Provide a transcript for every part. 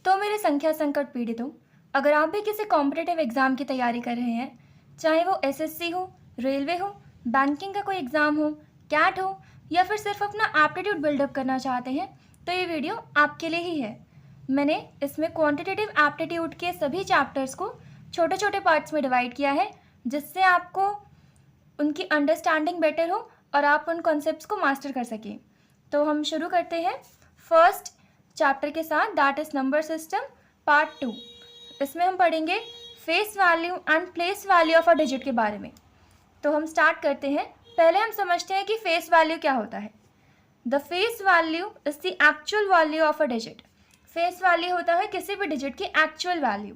तो मेरे संख्या संकट पीड़ितों, अगर आप भी किसी कॉम्पिटिटिव एग्ज़ाम की तैयारी कर रहे हैं, चाहे वो एसएससी हो, रेलवे हो, बैंकिंग का कोई एग्ज़ाम हो, कैट हो या फिर सिर्फ अपना एप्टीट्यूड बिल्डअप करना चाहते हैं, तो ये वीडियो आपके लिए ही है। मैंने इसमें क्वांटिटेटिव एप्टीट्यूड के सभी चैप्टर्स को छोटे छोटे पार्ट्स में डिवाइड किया है, जिससे आपको उनकी अंडरस्टैंडिंग बेटर हो और आप उन कॉन्सेप्ट्स को मास्टर कर सकें। तो हम शुरू करते हैं फर्स्ट चैप्टर के साथ, that is number system part 2। इसमें हम पढ़ेंगे face value and place value of a digit के बारे में। तो हम स्टार्ट करते हैं। पहले हम समझते हैं कि फेस वैल्यू क्या होता है। The face value is the actual value of a digit. Face value होता है किसी भी डिजिट की एक्चुअल वैल्यू।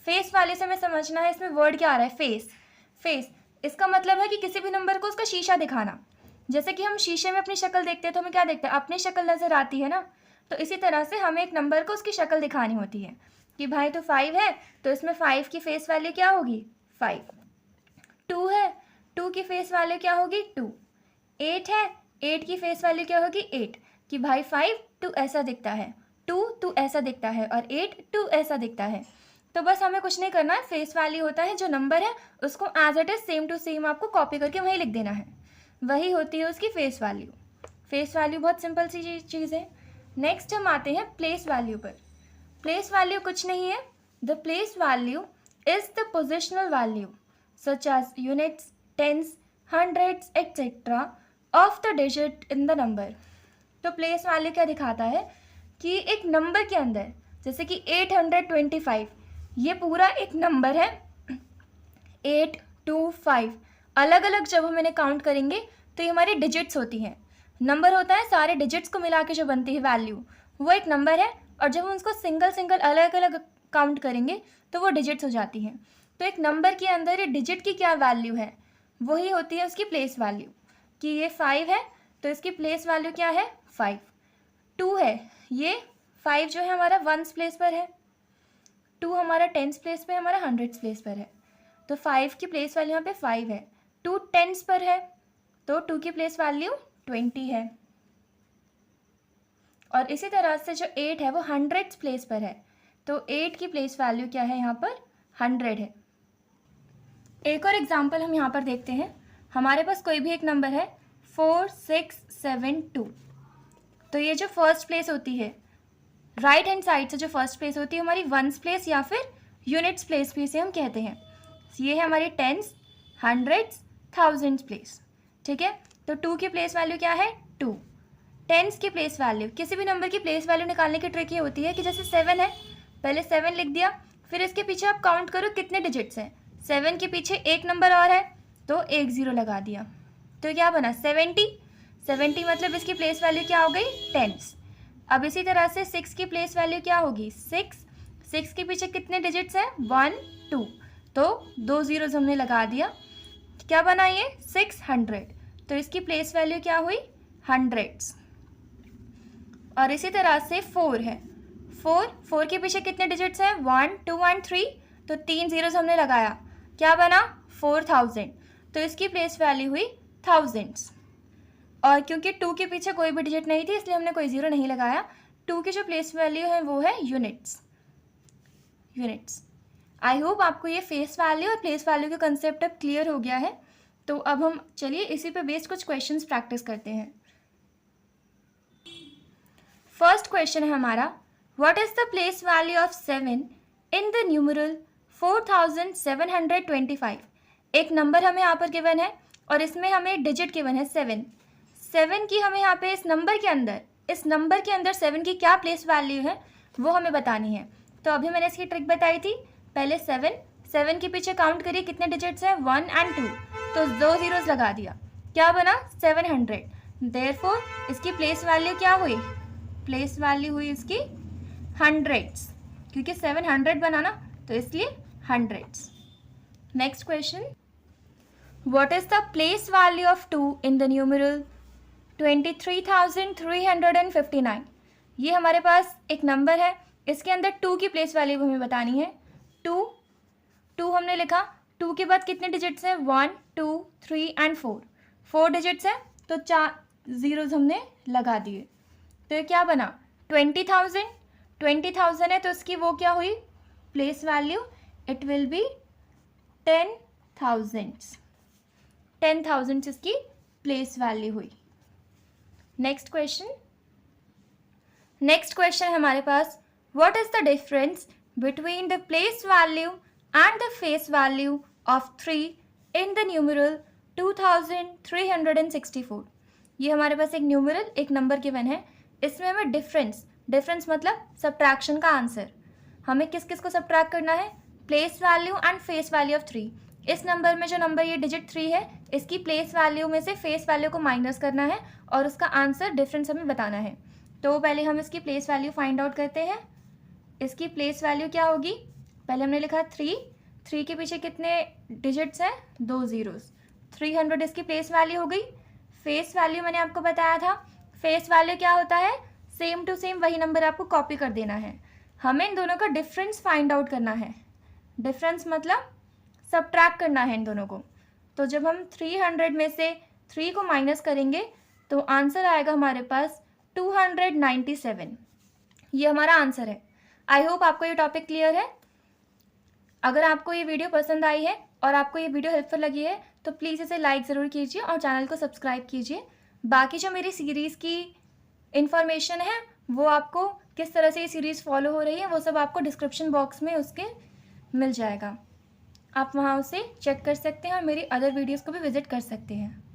फेस वैल्यू से हमें समझना है इसमें वर्ड क्या आ रहा है, फेस। फेस इसका मतलब है कि किसी भी नंबर को उसका शीशा दिखाना। जैसे कि हम शीशे में अपनी शक्ल देखते हैं तो हमें क्या देखते हैं, अपनी शक्ल नज़र आती है ना। तो इसी तरह से हमें एक नंबर को उसकी शक्ल दिखानी होती है कि भाई तो 5 है तो इसमें 5 की फेस वैल्यू क्या होगी, 5। 2 है, 2 की फेस वैल्यू क्या होगी, 2। 8 है, 8 की फेस वैल्यू क्या होगी, 8। कि भाई 5 2 ऐसा दिखता है, 2 2 ऐसा दिखता है और 8 2 ऐसा दिखता है। तो बस हमें कुछ नहीं करना है, फेस वैल्यू होता है जो नंबर है उसको as it is same to same आपको कॉपी करके वहीं लिख देना है, वही होती है उसकी फेस वैल्यू। फेस वैल्यू बहुत सिंपल सी चीज़ है। नेक्स्ट हम आते हैं प्लेस वैल्यू पर। प्लेस वैल्यू कुछ नहीं है, the place value is the positional value such as units, tens, hundreds etcetera of the digit in the number. तो प्लेस वैल्यू क्या दिखाता है कि एक नंबर के अंदर, जैसे कि 825, ये पूरा एक नंबर है। 8 2 5 अलग अलग जब हम इन्हें काउंट करेंगे तो ये हमारी डिजिट्स होती हैं। नंबर होता है सारे डिजिट्स को मिला के जो बनती है वैल्यू, वो एक नंबर है। और जब हम उसको सिंगल सिंगल अलग अलग काउंट करेंगे तो वो डिजिट्स हो जाती हैं। तो एक नंबर के अंदर ये डिजिट की क्या वैल्यू है, वही होती है उसकी प्लेस वैल्यू। कि ये 5 है तो इसकी प्लेस वैल्यू क्या है, 5। 2 है, ये 5 जो है हमारा वंस प्लेस पर है, 2 हमारा टेंस प्लेस पे, हमारा हंड्रेड्स प्लेस पर है। तो 5 की प्लेस वैल्यू यहाँ पे 5 है। 2 टेंस पर है तो 2 की प्लेस वैल्यू 20 है। और इसी तरह से जो 8 है वो हंड्रेड्स प्लेस पर है, तो 8 की प्लेस वैल्यू क्या है यहाँ पर, 100 है। एक और एग्जाम्पल हम यहाँ पर देखते हैं। हमारे पास कोई भी एक नंबर है 4672। तो ये जो फर्स्ट प्लेस होती है राइट हैंड साइड से, जो फर्स्ट प्लेस होती है हमारी वंस प्लेस या फिर यूनिट्स प्लेस भी इसे हम कहते हैं। ये है हमारी टेंस, हंड्रेड्स, थाउजेंड्स प्लेस। ठीक है, तो 2 की प्लेस वैल्यू क्या है, 2। टेंस की प्लेस वैल्यू, किसी भी नंबर की प्लेस वैल्यू निकालने की ट्रिक ये होती है कि जैसे 7 है, पहले 7 लिख दिया, फिर इसके पीछे आप काउंट करो कितने डिजिट्स हैं। 7 के पीछे एक नंबर और है तो एक 0 लगा दिया, तो क्या बना, 70। 70 मतलब इसकी प्लेस वैल्यू क्या हो गई, टेंस। अब इसी तरह से 6 की प्लेस वैल्यू क्या होगी, 6। 6 के पीछे कितने डिजिट्स हैं, 1 2, तो 2 zeros हमने लगा दिया, क्या बना ये, 600। तो इसकी प्लेस वैल्यू क्या हुई, हंड्रेड्स। और इसी तरह से 4 है, 4 के पीछे कितने डिजिट्स हैं, 1 2 एंड 3, तो 3 zeros हमने लगाया, क्या बना, 4000। तो इसकी प्लेस वैल्यू हुई थाउजेंड्स। और क्योंकि 2 के पीछे कोई भी डिजिट नहीं थी इसलिए हमने कोई 0 नहीं लगाया। 2 की जो प्लेस वैल्यू है वो है यूनिट्स। आई होप आपको ये फेस वैल्यू और प्लेस वैल्यू का कंसेप्ट अब क्लियर हो गया है। तो अब हम चलिए इसी पे बेस्ड कुछ क्वेश्चंस प्रैक्टिस करते हैं। फर्स्ट क्वेश्चन है हमारा, what is the place value of 7 in the numeral 4725। एक नंबर हमें यहाँ पर गिवन है और इसमें हमें डिजिट गिवन है 7। 7 की हमें यहाँ पे इस नंबर के अंदर 7 की क्या प्लेस वैल्यू है वो हमें बतानी है। तो अभी मैंने इसकी ट्रिक बताई थी, पहले 7 के पीछे काउंट करिए कितने डिजिट्स हैं, 1 एंड 2, तो 2 zeros लगा दिया, क्या बना, 700। देयरफॉर इसकी प्लेस वैल्यू क्या हुई, प्लेस वैल्यू हुई इसकी हंड्रेड्स, क्योंकि 700 बना ना तो इसलिए hundreds. Next question, what is the place value of 2 in the numeral 23,359। ये हमारे पास एक नंबर है, इसके अंदर 2 की प्लेस वैल्यू हमें बतानी है। 2 हमने लिखा, 2 के बाद कितने डिजिट्स हैं, 1 2 3 एंड 4 डिजिट्स हैं, तो 4 zeros हमने लगा दिए, तो ये क्या बना, 20,000। 20,000 है तो इसकी वो क्या हुई place value, it will be 10,000 इसकी प्लेस वैल्यू हुई। नेक्स्ट क्वेश्चन हमारे पास, what is the difference between the place value and the face value of 3 in the numeral 2364। ये हमारे पास एक न्यूमरल एक नंबर गिवन है, इसमें हमें डिफरेंस मतलब सब्ट्रैक्शन का आंसर, हमें किस किस को सब्ट्रैक्ट करना है, place value and face value of 3। इस नंबर में जो नंबर ये डिजिट 3 है इसकी प्लेस वैल्यू में से फेस वैल्यू को माइनस करना है और उसका आंसर डिफरेंस हमें बताना है। तो पहले हम इसकी प्लेस वैल्यू फाइंड आउट करते हैं। इसकी प्लेस वैल्यू क्या होगी, पहले हमने लिखा 3 के पीछे कितने डिजिट्स हैं, 2 ज़ीरोस, 300 इसकी प्लेस वैल्यू हो गई। फेस वैल्यू मैंने आपको बताया था, फेस वैल्यू क्या होता है, सेम टू सेम वही नंबर आपको कॉपी कर देना है। हमें इन दोनों का डिफरेंस फाइंड आउट करना है, डिफरेंस मतलब सब्ट्रैक्ट करना है इन दोनों को। तो जब हम 300 में से 3 को माइनस करेंगे तो आंसर आएगा हमारे पास 297। ये हमारा आंसर है। आई होप आपको ये टॉपिक क्लियर है। अगर आपको ये वीडियो पसंद आई है और आपको ये वीडियो हेल्पफुल लगी है तो प्लीज़ इसे लाइक ज़रूर कीजिए और चैनल को सब्सक्राइब कीजिए। बाकी जो मेरी सीरीज़ की इन्फॉर्मेशन है वो आपको किस तरह से ये सीरीज़ फॉलो हो रही है वो सब आपको डिस्क्रिप्शन बॉक्स में उसके मिल जाएगा, आप वहाँ उसे चेक कर सकते हैं और मेरी अदर वीडियोज़ को भी विज़िट कर सकते हैं।